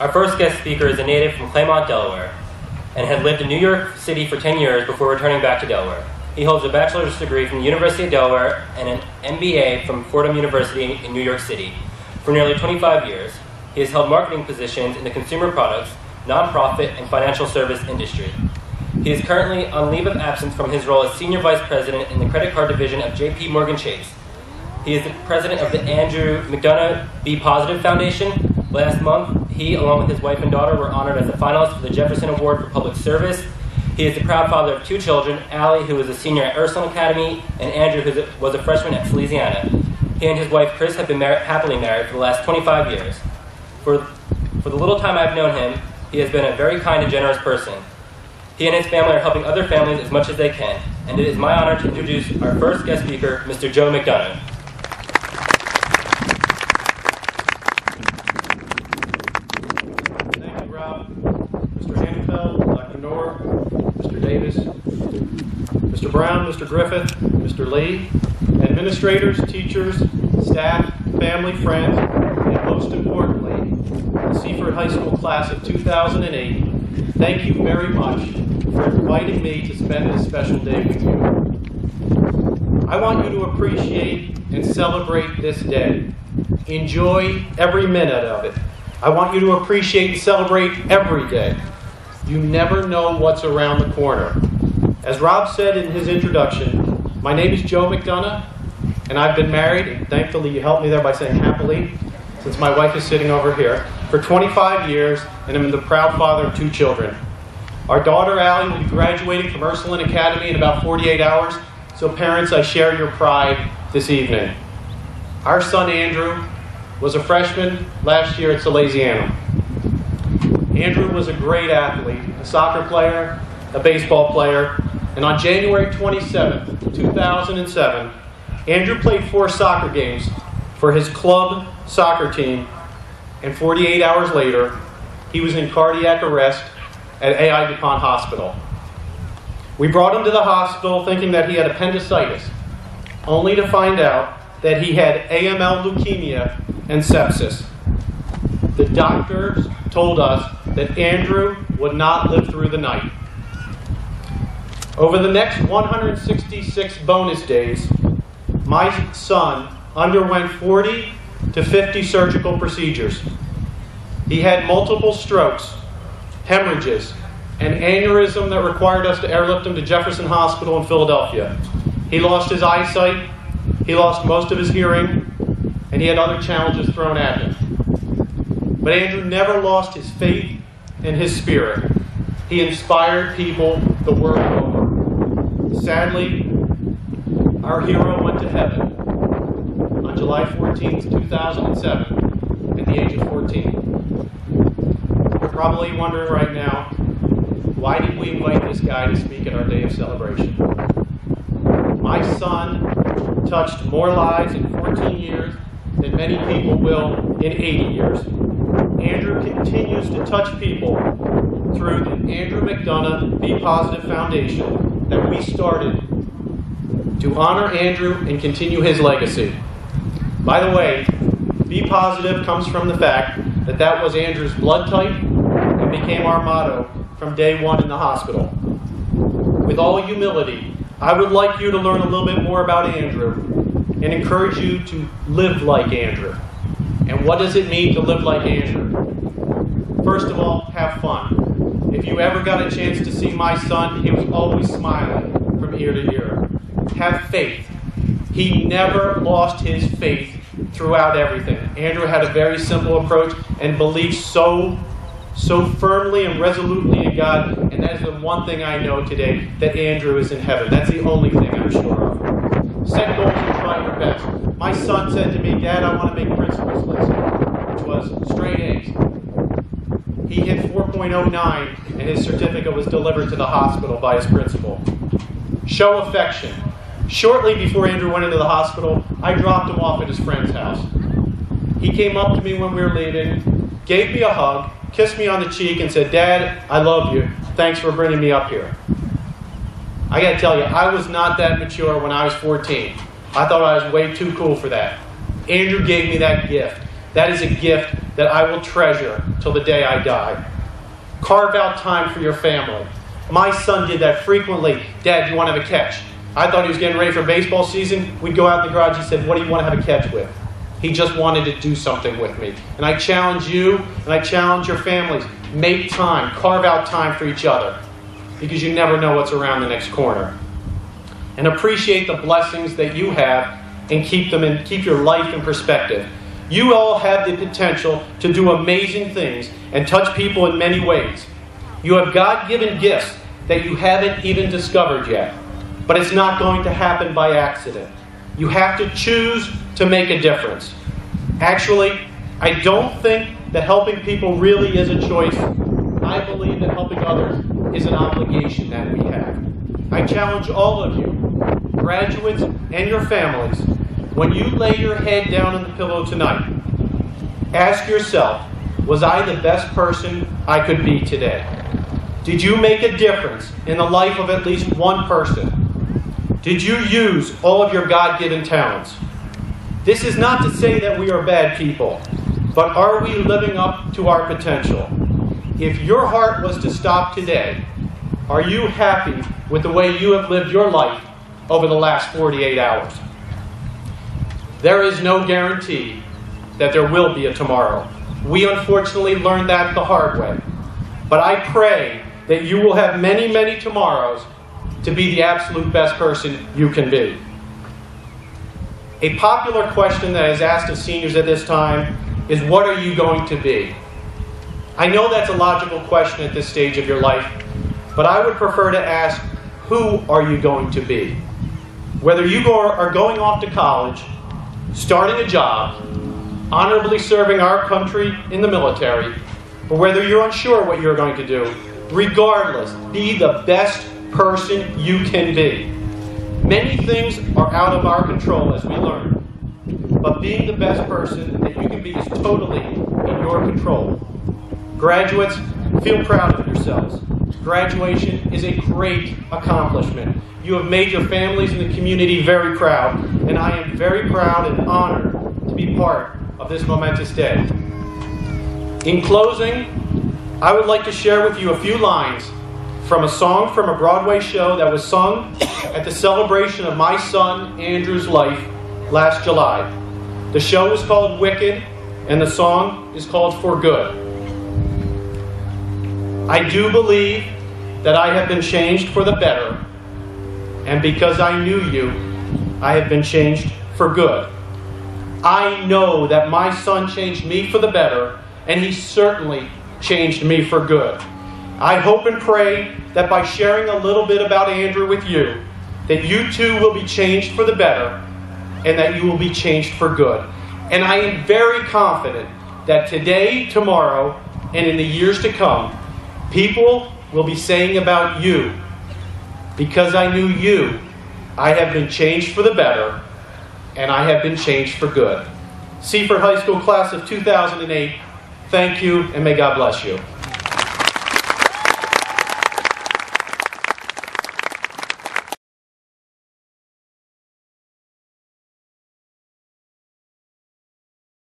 Our first guest speaker is a native from Claremont, Delaware, and had lived in New York City for 10 years before returning back to Delaware. He holds a bachelor's degree from the University of Delaware and an MBA from Fordham University in New York City. For nearly 25 years, he has held marketing positions in the consumer products, nonprofit, and financial service industry. He is currently on leave of absence from his role as Senior Vice President in the Credit Card Division of J.P. Morgan Chase. He is the president of the Andrew McDonough Be Positive Foundation. Last month, he, along with his wife and daughter, were honored as a finalist for the Jefferson Award for Public Service. He is the proud father of 2 children, Allie, who is a senior at Ursuline Academy, and Andrew, who was a freshman at Salesiana. He and his wife, Chris, have been happily married for the last 25 years. For the little time I've known him, he has been a very kind and generous person. He and his family are helping other families as much as they can, and it is my honor to introduce our first guest speaker, Mr. Joe McDonough. Mr. Brown, Mr. Griffith, Mr. Lee, administrators, teachers, staff, family, friends, and most importantly, the Seaford High School class of 2008, thank you very much for inviting me to spend this special day with you. I want you to appreciate and celebrate this day. Enjoy every minute of it. I want you to appreciate and celebrate every day. You never know what's around the corner. As Rob said in his introduction, my name is Joe McDonough, and I've been married, and thankfully you helped me there by saying happily, since my wife is sitting over here, for 25 years, and I'm the proud father of 2 children. Our daughter, Allie, will be graduating from Ursuline Academy in about 48 hours, so parents, I share your pride this evening. Our son, Andrew, was a freshman last year at Salesiana. Andrew was a great athlete, a soccer player, a baseball player, and on January 27, 2007, Andrew played 4 soccer games for his club soccer team, and 48 hours later, he was in cardiac arrest at AI DuPont Hospital. We brought him to the hospital thinking that he had appendicitis, only to find out that he had AML leukemia and sepsis. The doctors told us that Andrew would not live through the night. Over the next 166 bonus days, my son underwent 40 to 50 surgical procedures. He had multiple strokes, hemorrhages, an aneurysm that required us to airlift him to Jefferson Hospital in Philadelphia. He lost his eyesight, he lost most of his hearing, and he had other challenges thrown at him. But Andrew never lost his faith and his spirit. He inspired people the world over. Sadly, our hero went to heaven on July 14, 2007, at the age of 14. You're probably wondering right now, why did we invite this guy to speak at our day of celebration? My son touched more lives in 14 years than many people will in 80 years. Andrew continues to touch people through the Andrew McDonough Be Positive Foundation that we started to honor Andrew and continue his legacy. By the way, Be Positive comes from the fact that that was Andrew's blood type and became our motto from day one in the hospital. With all humility, I would like you to learn a little bit more about Andrew and encourage you to live like Andrew. And what does it mean to live like Andrew? First of all, have fun. If you ever got a chance to see my son, he was always smiling from ear to ear. Have faith. He never lost his faith throughout everything. Andrew had a very simple approach and believed so firmly and resolutely in God, and that is the one thing I know today, that Andrew is in heaven. That's the only thing I'm sure of. Set goals and try your best. My son said to me, "Dad, I want to make principals list," which was straight A's. He hit 4.09, and his certificate was delivered to the hospital by his principal. Show affection. Shortly before Andrew went into the hospital, I dropped him off at his friend's house. He came up to me when we were leaving, gave me a hug, kissed me on the cheek, and said, "Dad, I love you. Thanks for bringing me up here." I got to tell you, I was not that mature when I was 14. I thought I was way too cool for that. Andrew gave me that gift. That is a gift that I will treasure till the day I die. Carve out time for your family. My son did that frequently. Dad, do you want to have a catch? I thought he was getting ready for baseball season. We'd go out in the garage. He said, what do you want to have a catch with? He just wanted to do something with me. And I challenge you, and I challenge your families. Make time. Carve out time for each other. Because you never know what's around the next corner. And appreciate the blessings that you have and keep your life in perspective. You all have the potential to do amazing things and touch people in many ways. You have God-given gifts that you haven't even discovered yet. But it's not going to happen by accident. You have to choose to make a difference. Actually, I don't think that helping people really is a choice. I believe that helping others is an obligation that we have. I challenge all of you, graduates and your families, when you lay your head down on the pillow tonight, ask yourself, was I the best person I could be today? Did you make a difference in the life of at least one person? Did you use all of your God-given talents? This is not to say that we are bad people, but are we living up to our potential? If your heart was to stop today, are you happy with the way you have lived your life over the last 48 hours? There is no guarantee that there will be a tomorrow. We unfortunately learned that the hard way. But I pray that you will have many, many tomorrows to be the absolute best person you can be. A popular question that is asked of seniors at this time is, what are you going to be? I know that's a logical question at this stage of your life, but I would prefer to ask, who are you going to be? Whether you are going off to college, starting a job, honorably serving our country in the military, or whether you're unsure what you're going to do, regardless, be the best person you can be. Many things are out of our control, as we learn, but being the best person that you can be is totally in your control. Graduates, feel proud of yourselves. Graduation is a great accomplishment. You have made your families and the community very proud, and I am very proud and honored to be part of this momentous day. In closing, I would like to share with you a few lines from a song from a Broadway show that was sung at the celebration of my son Andrew's life last July. The show was called Wicked, and the song is called For Good. I do believe that I have been changed for the better, and because I knew you, I have been changed for good. I know that my son changed me for the better, and he certainly changed me for good. I hope and pray that by sharing a little bit about Andrew with you, that you too will be changed for the better, and that you will be changed for good. And I am very confident that today, tomorrow, and in the years to come, people will be saying about you, because I knew you, I have been changed for the better, and I have been changed for good. Seaford High School class of 2008, thank you, and may God bless you.